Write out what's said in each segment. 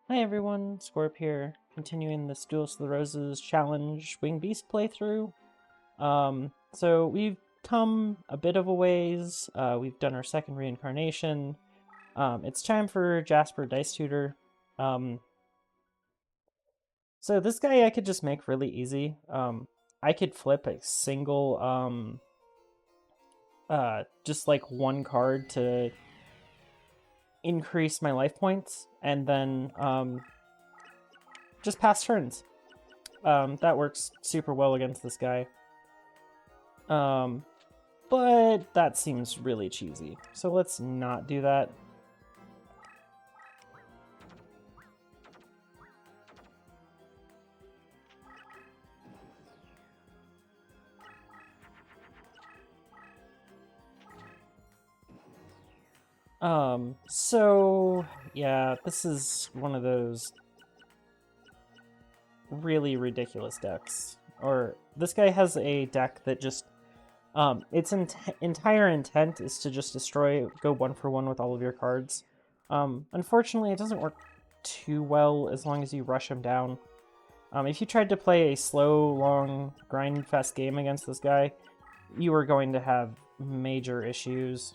Hi everyone, Scorp here, continuing this Duelist of the Roses challenge Winged Beast playthrough. So we've come a bit of a ways, we've done our second reincarnation. It's time for Jasper Dice Tutor. So this guy I could just make really easy. I could flip a single, just like one card to increase my life points, and then, just pass turns. That works super well against this guy. But that seems really cheesy. So let's not do that. So yeah, this is one of those really ridiculous decks. Or this guy has a deck that just its entire intent is to just destroy, go 1-for-1 with all of your cards. Unfortunately, it doesn't work too well as long as you rush him down. If you tried to play a slow, long, grind-fest game against this guy, you are going to have major issues.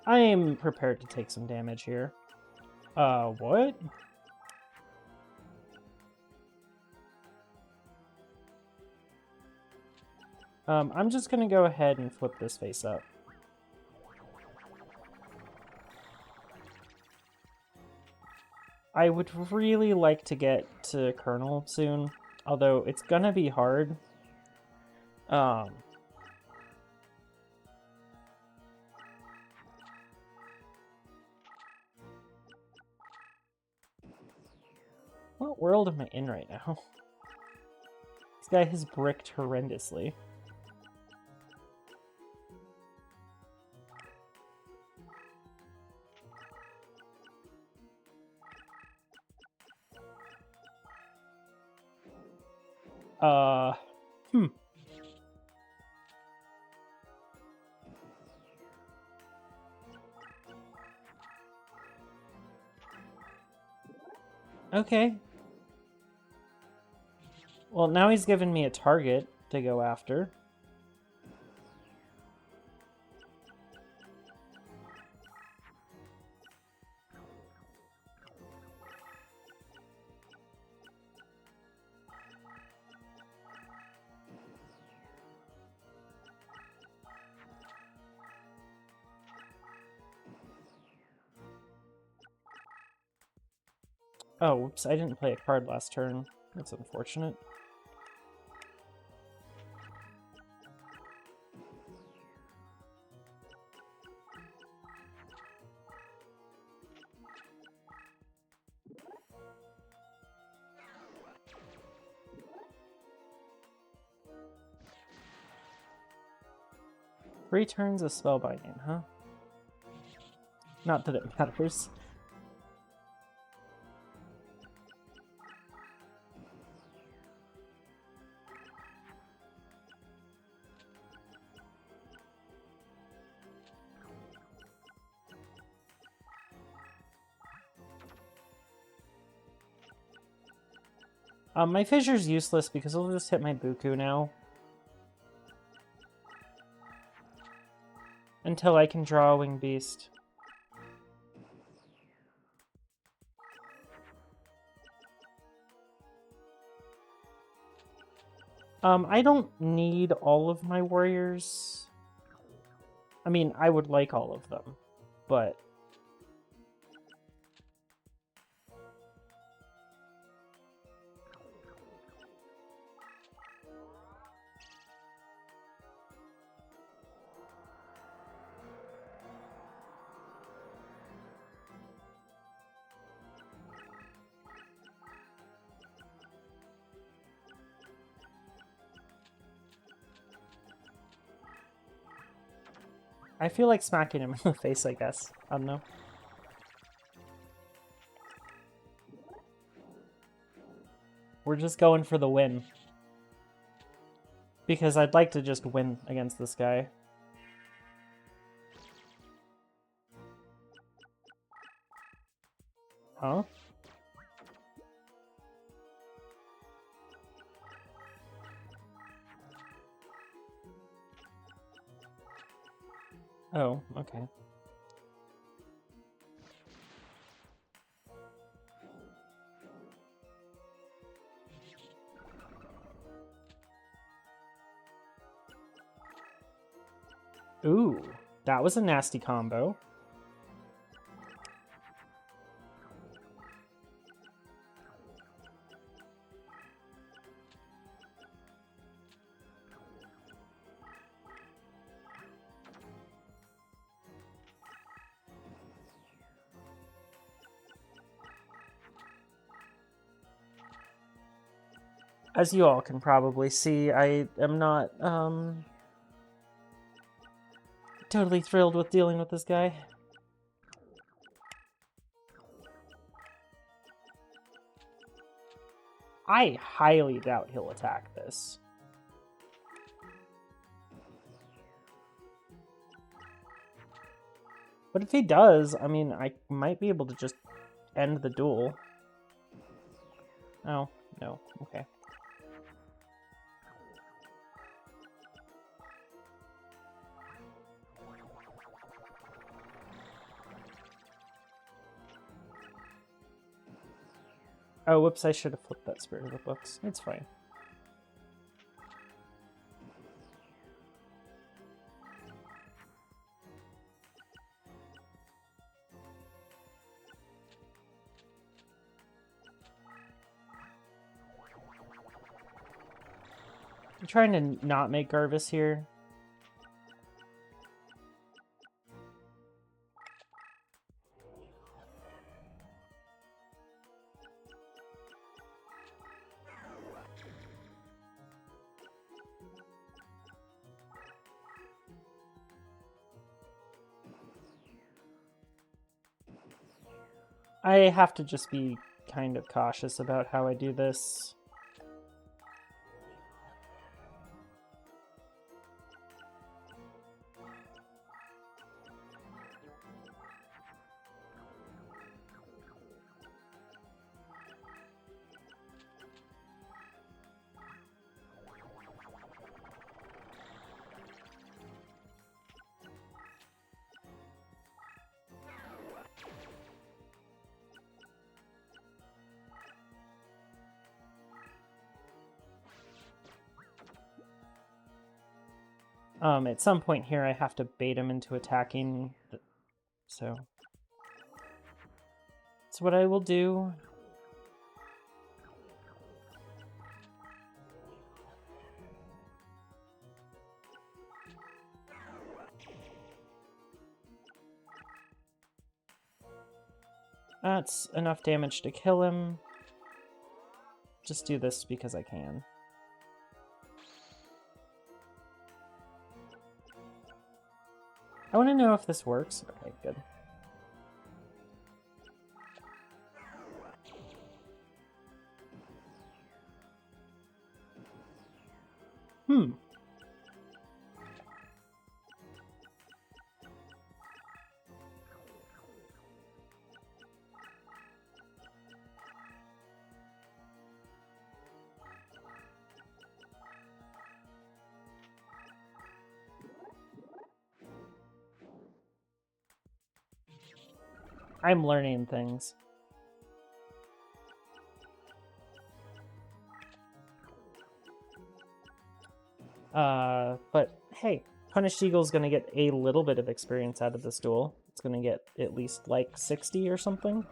I am prepared to take some damage here. What? I'm just gonna go ahead and flip this face up. I would really like to get to Colonel soon, although it's gonna be hard. What world am I in right now? This guy has bricked horrendously. Hmm. Okay. Well, now he's given me a target to go after. Oh, whoops, I didn't play a card last turn. That's unfortunate. Three turns of spellbinding, huh? Not that it matters. My fissure's useless because it'll just hit my Buku now. Until I can draw a Winged Beast. I don't need all of my warriors. I mean, I would like all of them, but... I feel like smacking him in the face, I guess. I don't know. We're just going for the win. Because I'd like to just win against this guy. Huh? Oh, okay. Ooh, that was a nasty combo. As you all can probably see, I am not, totally thrilled with dealing with this guy. I highly doubt he'll attack this. But if he does, I mean, I might be able to just end the duel. Oh, no, okay. Oh, whoops, I should have flipped that Spirit of the Books. It's fine. I'm trying to not make Garvis here. I have to just be kind of cautious about how I do this. At some point here, I have to bait him into attacking, so that's what I will do. That's enough damage to kill him. Just do this because I can. I want to know if this works. Okay, good. I'm learning things. But hey, Punished Eagle's gonna get a little bit of experience out of this duel. It's gonna get at least like 60 or something.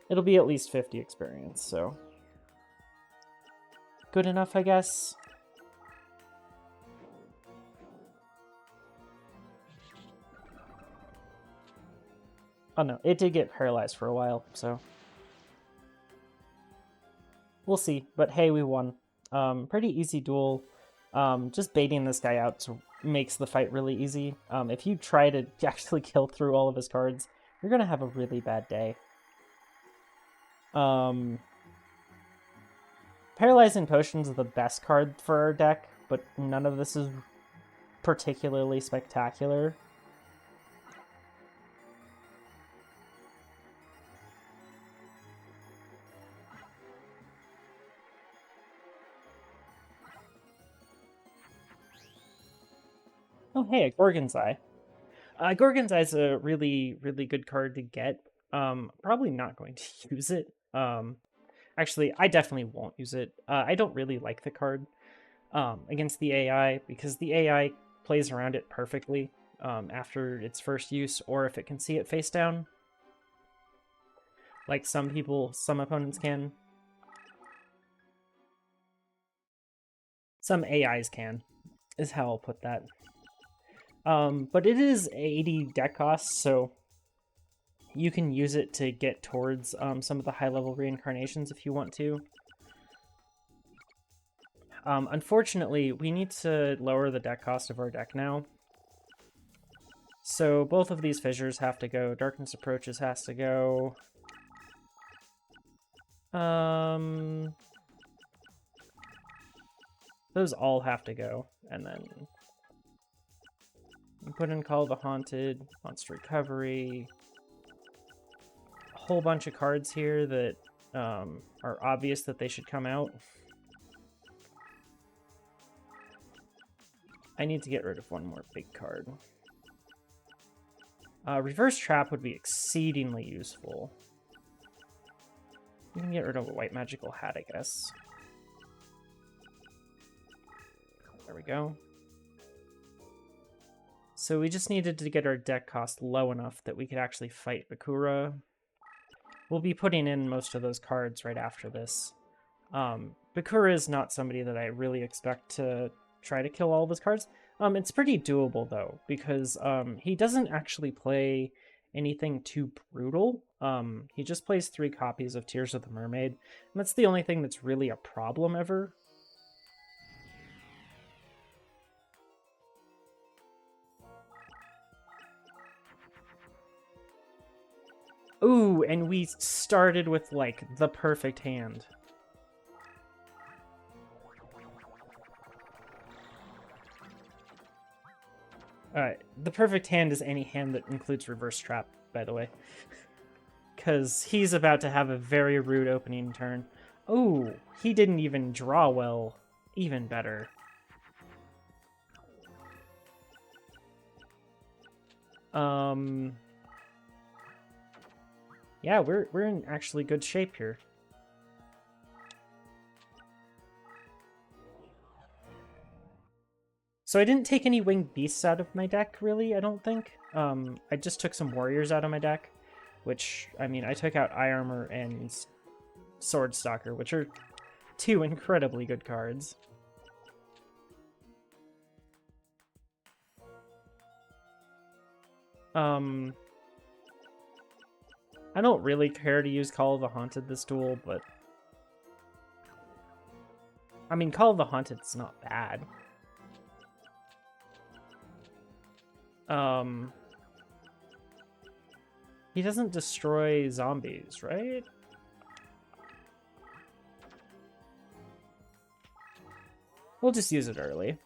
It'll be at least 50 experience, so good enough, I guess. Oh no, it did get paralyzed for a while, so we'll see. But hey, we won. Pretty easy duel. Just baiting this guy out makes the fight really easy. If you try to actually kill through all of his cards, you're gonna have a really bad day. Paralyzing Potions is the best card for our deck, but none of this is particularly spectacular. Oh, hey, a Gorgon's Eye. Gorgon's Eye is a really, really good card to get. Probably not going to use it. Actually, I definitely won't use it. I don't really like the card against the AI because the AI plays around it perfectly after its first use, or if it can see it face down. Like some opponents can. Some AIs can, is how I'll put that. But it is 80 deck cost, so you can use it to get towards some of the high-level reincarnations if you want to. Unfortunately, we need to lower the deck cost of our deck now. So both of these fissures have to go. Darkness Approaches has to go. Those all have to go. And then you put in Call of the Haunted, Monster Recovery. A whole bunch of cards here that are obvious that they should come out. I need to get rid of one more big card. Reverse Trap would be exceedingly useful. We can get rid of a White Magical Hat, I guess. There we go. So we just needed to get our deck cost low enough that we could actually fight Bakura. We'll be putting in most of those cards right after this. Bakura is not somebody that I really expect to try to kill all of his cards. It's pretty doable, though, because he doesn't actually play anything too brutal. He just plays 3 copies of Tears of the Mermaid, and that's the only thing that's really a problem ever. Ooh, and we started with, like, the perfect hand. The perfect hand is any hand that includes Reverse Trap, by the way. Because he's about to have a very rude opening turn. Oh, he didn't even draw well. Even better. Yeah, we're in actually good shape here. So I didn't take any Winged Beasts out of my deck, really, I don't think. I just took some Warriors out of my deck, which, I mean, I took out Eye Armor and Sword Stalker, which are 2 incredibly good cards. I don't really care to use Call of the Haunted this duel, but... I mean, Call of the Haunted's not bad. He doesn't destroy zombies, right? We'll just use it early.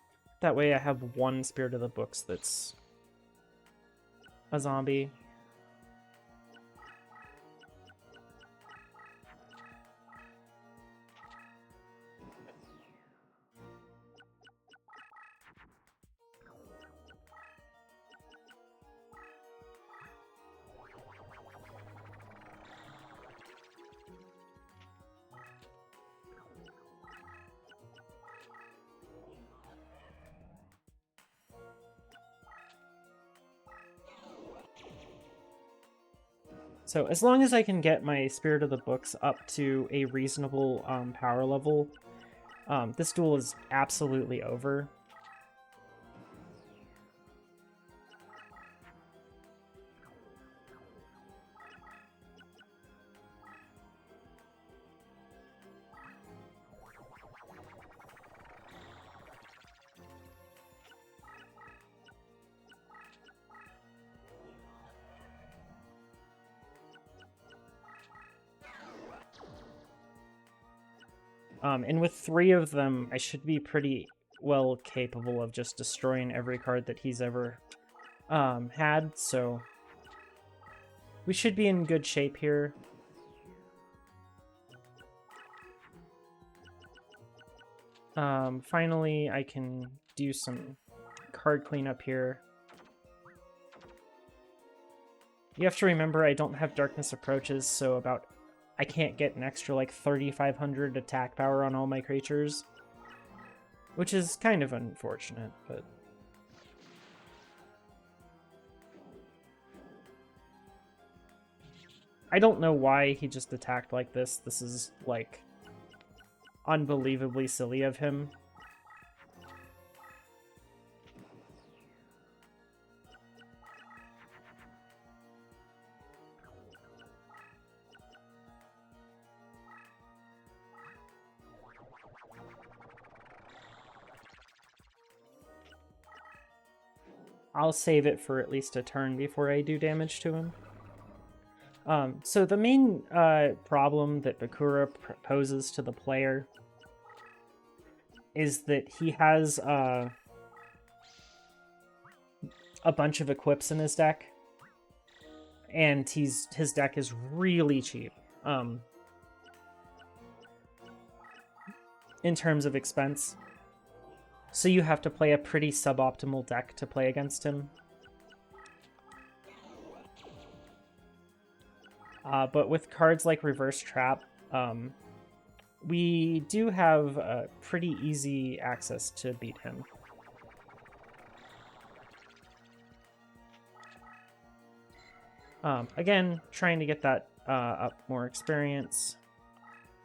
That way I have 1 Spirit of the Books that's a zombie. So as long as I can get my Spirit of the Books up to a reasonable power level, this duel is absolutely over. And with 3 of them, I should be pretty well capable of just destroying every card that he's ever had, so we should be in good shape here. Finally, I can do some card cleanup here. You have to remember I don't have Darkness Approaches, so I can't get an extra like 3,500 attack power on all my creatures, which is kind of unfortunate, but I don't know why he just attacked like this. This is like unbelievably silly of him. I'll save it for at least a turn before I do damage to him. So the main problem that Bakura poses to the player is that he has a bunch of equips in his deck, and his deck is really cheap in terms of expense. So you have to play a pretty suboptimal deck to play against him. But with cards like Reverse Trap, we do have pretty easy access to beat him. Again, trying to get that up more experience.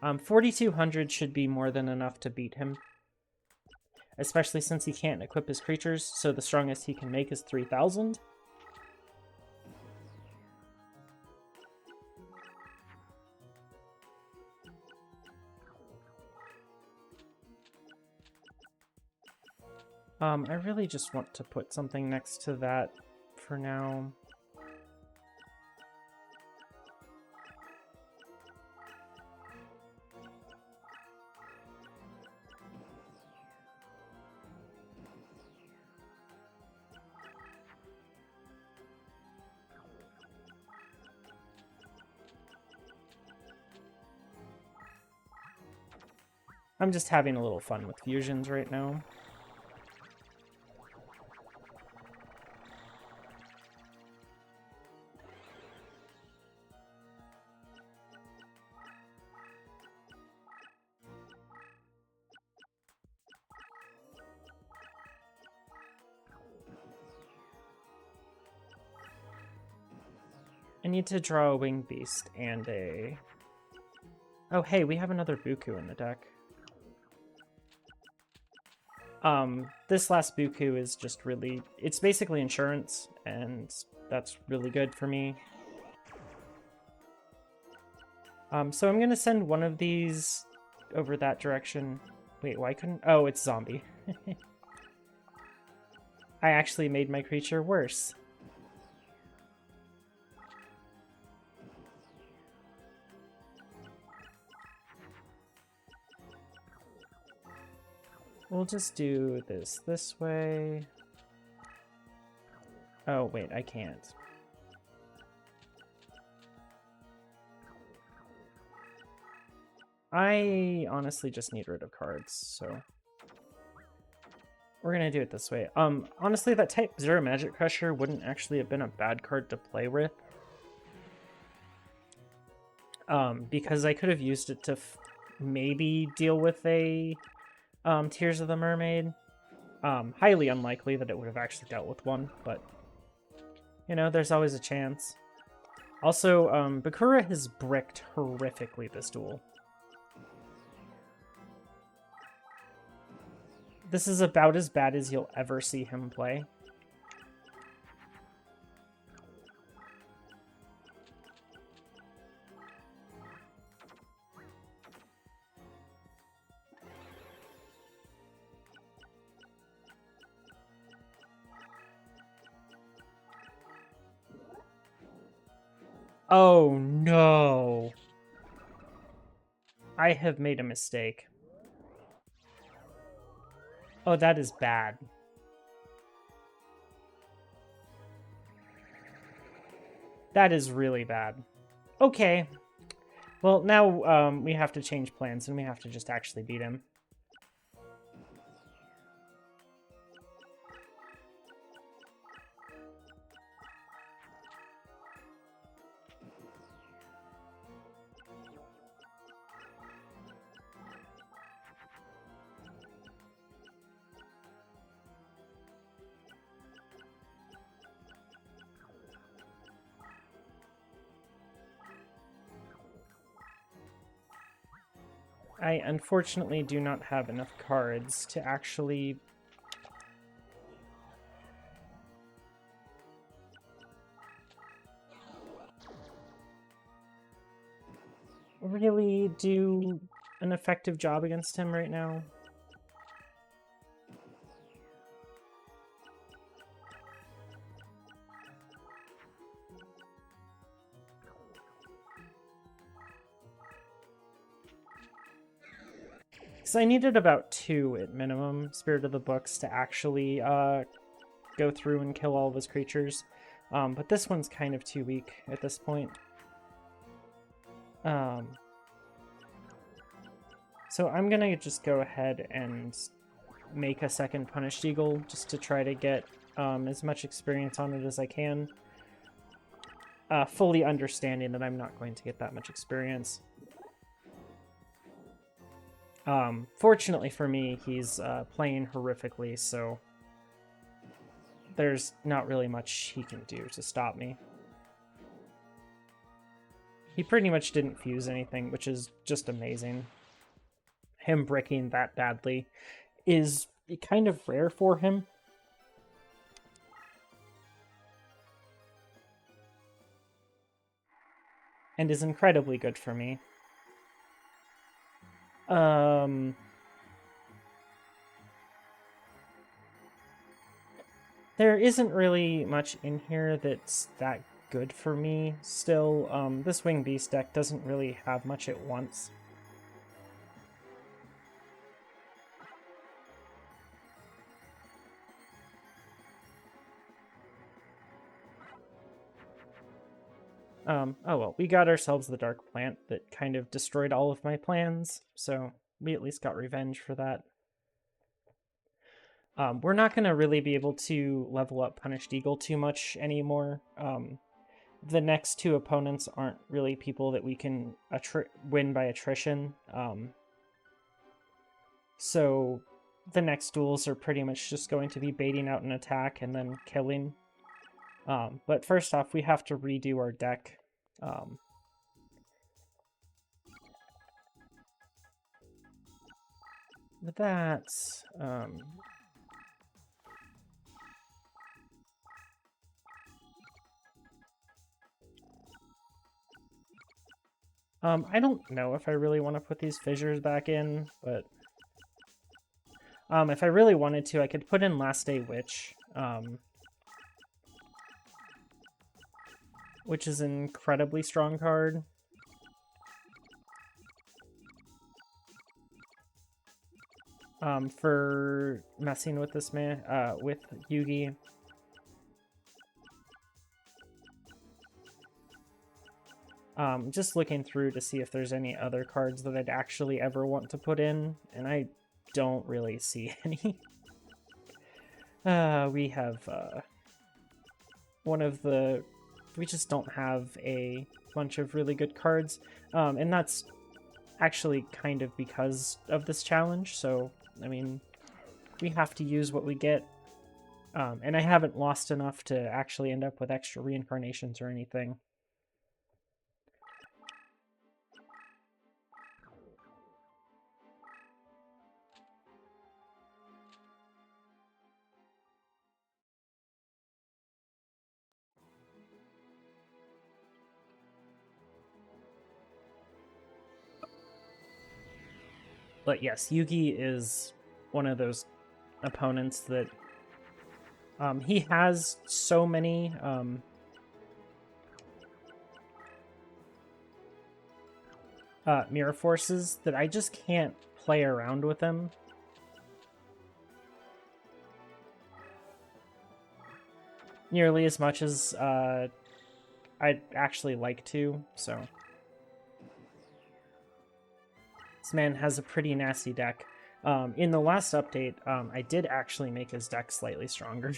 4,200 should be more than enough to beat him, especially since he can't equip his creatures, so the strongest he can make is 3,000. I really just want to put something next to that for now. I'm just having a little fun with fusions right now. I need to draw a Winged Beast and a... Oh, hey, we have another Buku in the deck. This last Buku is just really... It's basically insurance, and that's really good for me. So I'm gonna send one of these over that direction. Wait, why couldn't... Oh, it's zombie. I actually made my creature worse. We'll just do this way. Oh, wait, I can't. I honestly just need rid of cards, so... We're gonna do it this way. Honestly, that type 0 Magic Crusher wouldn't actually have been a bad card to play with. Because I could have used it to maybe deal with a... Tears of the Mermaid. Highly unlikely that it would have actually dealt with one, but you know, there's always a chance. Also, Bakura has bricked horrifically this duel. This is about as bad as you'll ever see him play. Oh no! I have made a mistake. Oh, that is bad. That is really bad. Okay. Well, now we have to change plans and we have to just actually beat him. I unfortunately do not have enough cards to actually... really do an effective job against him right now. Because I needed about 2 at minimum Spirit of the Books to actually go through and kill all of his creatures. But this one's kind of too weak at this point. So I'm gonna just go ahead and make a second Punished Eagle just to try to get as much experience on it as I can. Fully understanding that I'm not going to get that much experience. Fortunately for me, he's playing horrifically, so there's not really much he can do to stop me. He pretty much didn't fuse anything, which is just amazing. Him breaking that badly is kind of rare for him. And is incredibly good for me. There isn't really much in here that's that good for me still. This Winged Beast deck doesn't really have much at once. Oh well, we got ourselves the Dark Plant that kind of destroyed all of my plans, so we at least got revenge for that. We're not going to really be able to level up Punished Eagle too much anymore. The next 2 opponents aren't really people that we can win by attrition. So the next duels are pretty much just going to be baiting out an attack and then killing. But first off, we have to redo our deck. With that, I don't know if I really want to put these fissures back in, but if I really wanted to, I could put in Last Day Witch, which is an incredibly strong card. For messing with this man, with Yugi. Just looking through to see if there's any other cards that I'd actually ever want to put in, and I don't really see any. We have one of the... We just don't have a bunch of really good cards, and that's actually kind of because of this challenge, so, I mean, we have to use what we get, and I haven't lost enough to actually end up with extra reincarnations or anything. But yes, Yugi is one of those opponents that he has so many mirror forces that I just can't play around with him. nearly as much as I'd actually like to, so. This man has a pretty nasty deck. In the last update, I did actually make his deck slightly stronger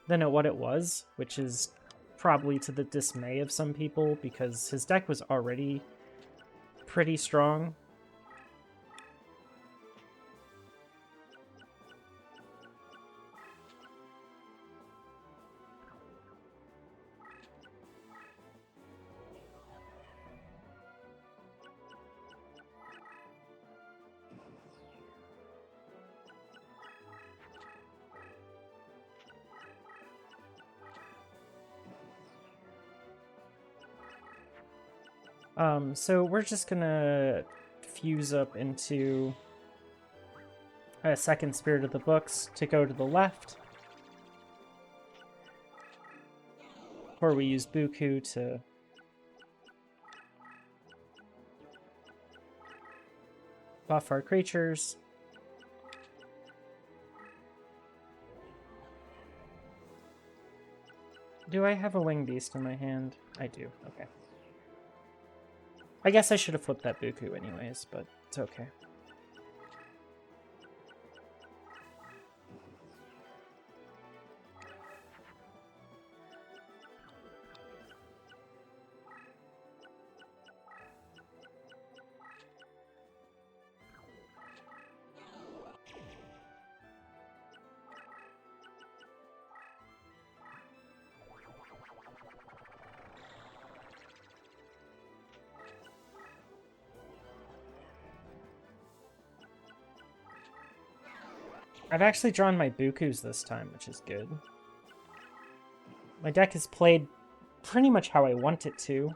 than what it was, which is probably to the dismay of some people, because his deck was already pretty strong. So we're just gonna fuse up into a second Spirit of the Books to go to the left, where we use Buku to buff our creatures. Do I have a Winged Beast in my hand? I do, okay. I guess I should have flipped that Buku anyways, but it's okay. I've actually drawn my Bukus this time, which is good. My deck is played pretty much how I want it to.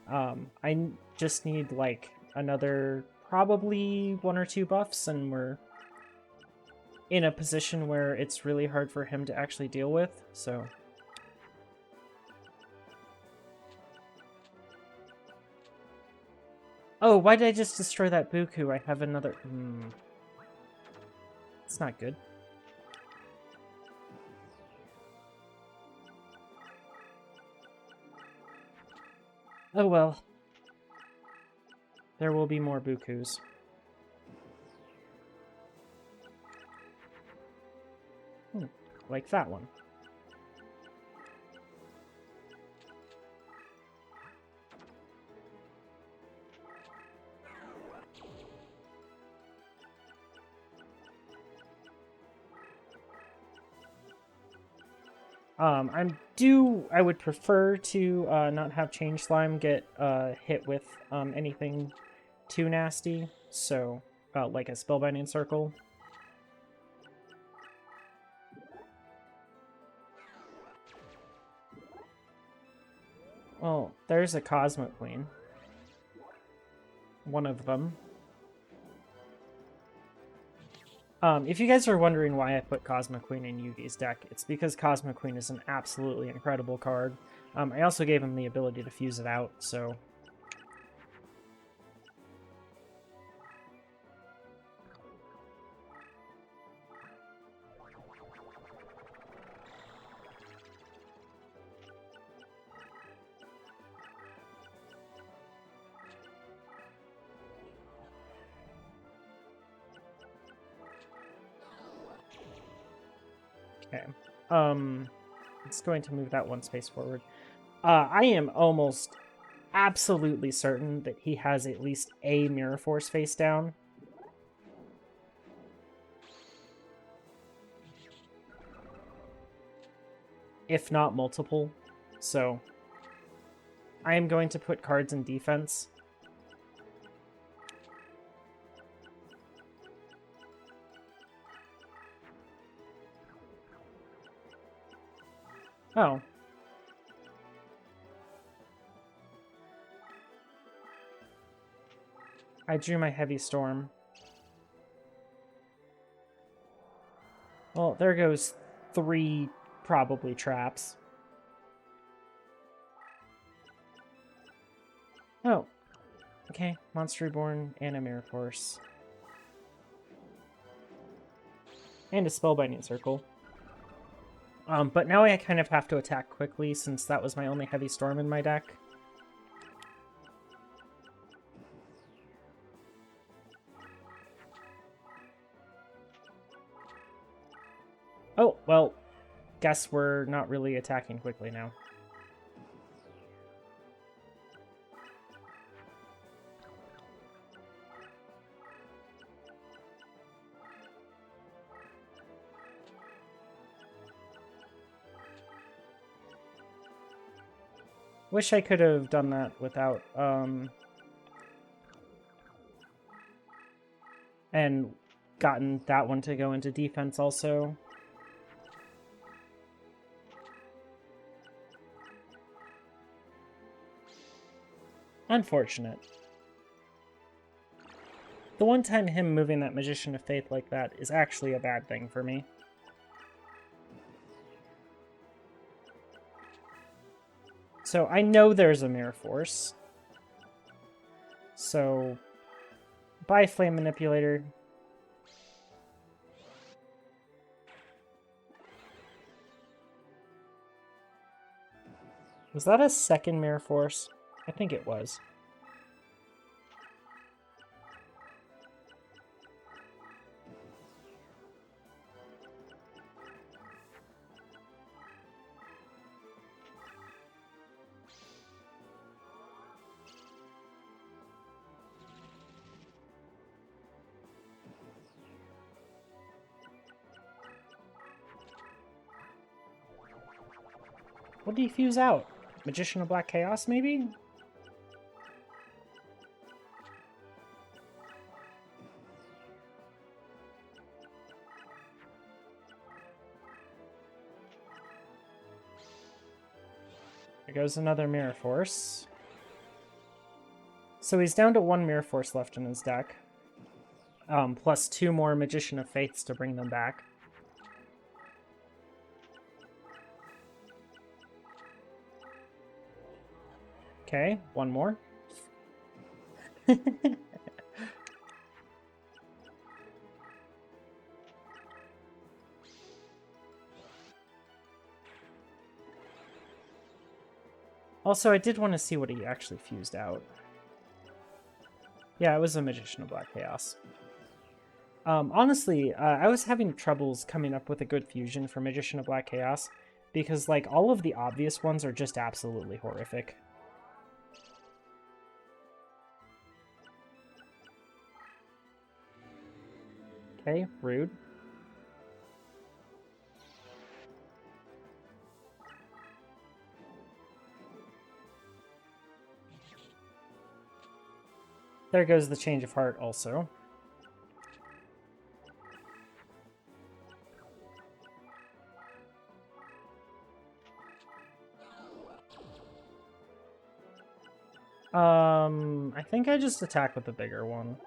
I just need, like, another probably 1 or 2 buffs, and we're in a position where it's really hard for him to actually deal with, so... Oh, why did I just destroy that Buku? I have another... It's not good. Oh well. There will be more Bukus. Like that one. I would prefer to not have Change Slime get hit with anything too nasty, so like a Spellbinding Circle. Well, there's a Cosmic Queen. One of them. If you guys are wondering why I put Cosmic Queen in Yugi's deck, it's because Cosmic Queen is an absolutely incredible card. I also gave him the ability to fuse it out, so... Okay. It's going to move that one space forward. I am almost absolutely certain that he has at least a Mirror Force face down. If not multiple. So I am going to put cards in defense. Oh. I drew my Heavy Storm. Well, there goes 3 probably traps. Oh. Okay, Monster Reborn and a Mirror Force. And a Spellbinding Circle. But now I kind of have to attack quickly since that was my only heavy storm in my deck. Oh, well, guess we're not really attacking quickly now. Wish I could have done that without, and gotten that one to go into defense also. Unfortunate. The one time him moving that Magician of Faith like that is actually a bad thing for me. So I know there's a Mirror Force. So, bye, Flame Manipulator. Was that a second Mirror Force? I think it was. What did he fuse out? Magician of Black Chaos, maybe? There goes another Mirror Force. So he's down to one Mirror Force left in his deck. Plus 2 more Magician of Faiths to bring them back. Okay, one more. Also, I did want to see what he actually fused out. Yeah, it was a Magician of Black Chaos. Honestly, I was having troubles coming up with a good fusion for Magician of Black Chaos because, like, all of the obvious ones are just absolutely horrific. Okay, rude. There goes the Change of Heart also. I think I just attack with the bigger one.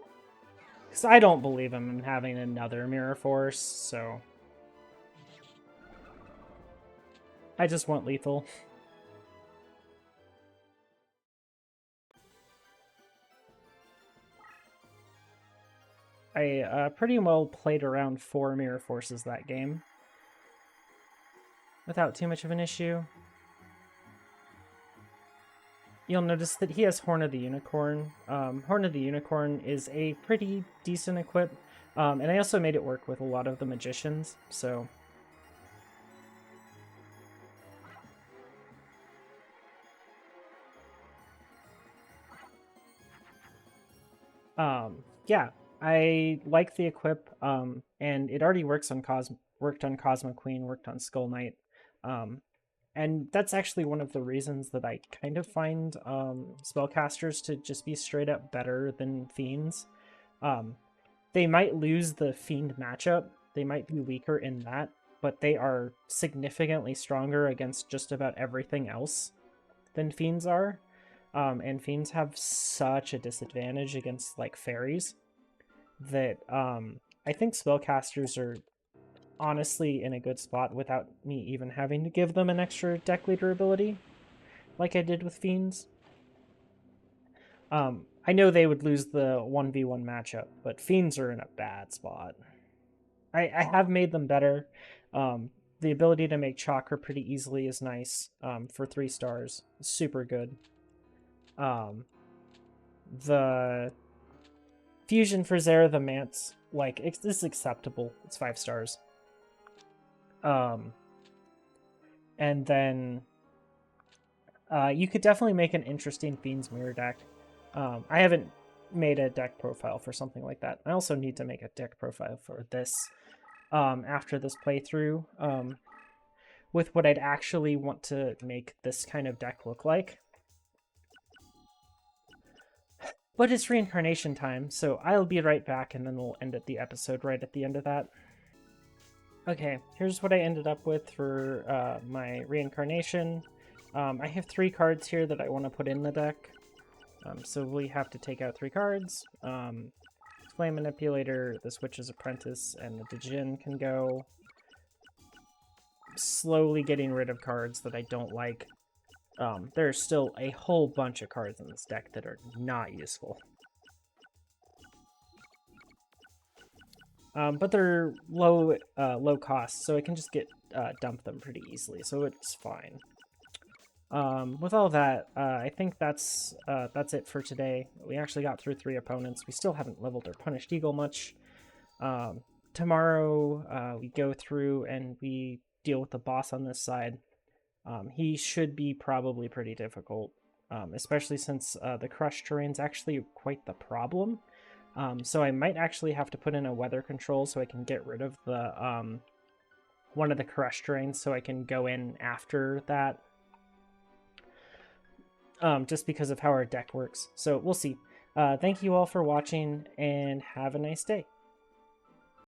Because I don't believe him in having another Mirror Force, so... I just want lethal. I pretty well played around 4 Mirror Forces that game. Without too much of an issue. You'll notice that he has Horn of the Unicorn. Horn of the Unicorn is a pretty decent equip, and I also made it work with a lot of the magicians, so... yeah, I like the equip, and it already works on worked on Cosmo Queen, worked on Skull Knight, and that's actually one of the reasons that I kind of find spellcasters to just be straight up better than fiends. They might lose the fiend matchup, they might be weaker in that, but they are significantly stronger against just about everything else than fiends are. And fiends have such a disadvantage against like fairies that I think spellcasters are honestly in a good spot without me even having to give them an extra deck leader ability like I did with fiends. I know they would lose the 1v1 matchup, but fiends are in a bad spot. I have made them better, The ability to make Chakra pretty easily is nice for 3 stars. Super good. The Fusion for Zera the Mance, like, it's acceptable. It's 5 stars. And then you could definitely make an interesting Fiend's Mirror deck. I haven't made a deck profile for something like that. I also need to make a deck profile for this after this playthrough with what I'd actually want to make this kind of deck look like. But it's reincarnation time, so I'll be right back, and then we'll end the episode right at the end of that. Okay, here's what I ended up with for my reincarnation. I have 3 cards here that I want to put in the deck. So we have to take out 3 cards. Flame Manipulator, the Switch's Apprentice, and the Djinn can go. Slowly getting rid of cards that I don't like. There's still a whole bunch of cards in this deck that are not useful. But they're low cost, so I can just dump them pretty easily, so it's fine. With all that, I think that's it for today. We actually got through 3 opponents. We still haven't leveled our Punished Eagle much. Tomorrow, we go through and we deal with the boss on this side. He should be probably pretty difficult, especially since the Crush terrain's actually quite the problem. So I might actually have to put in a weather control so I can get rid of the one of the Crush terrains so I can go in after that. Just because of how our deck works. So we'll see. Thank you all for watching, and have a nice day.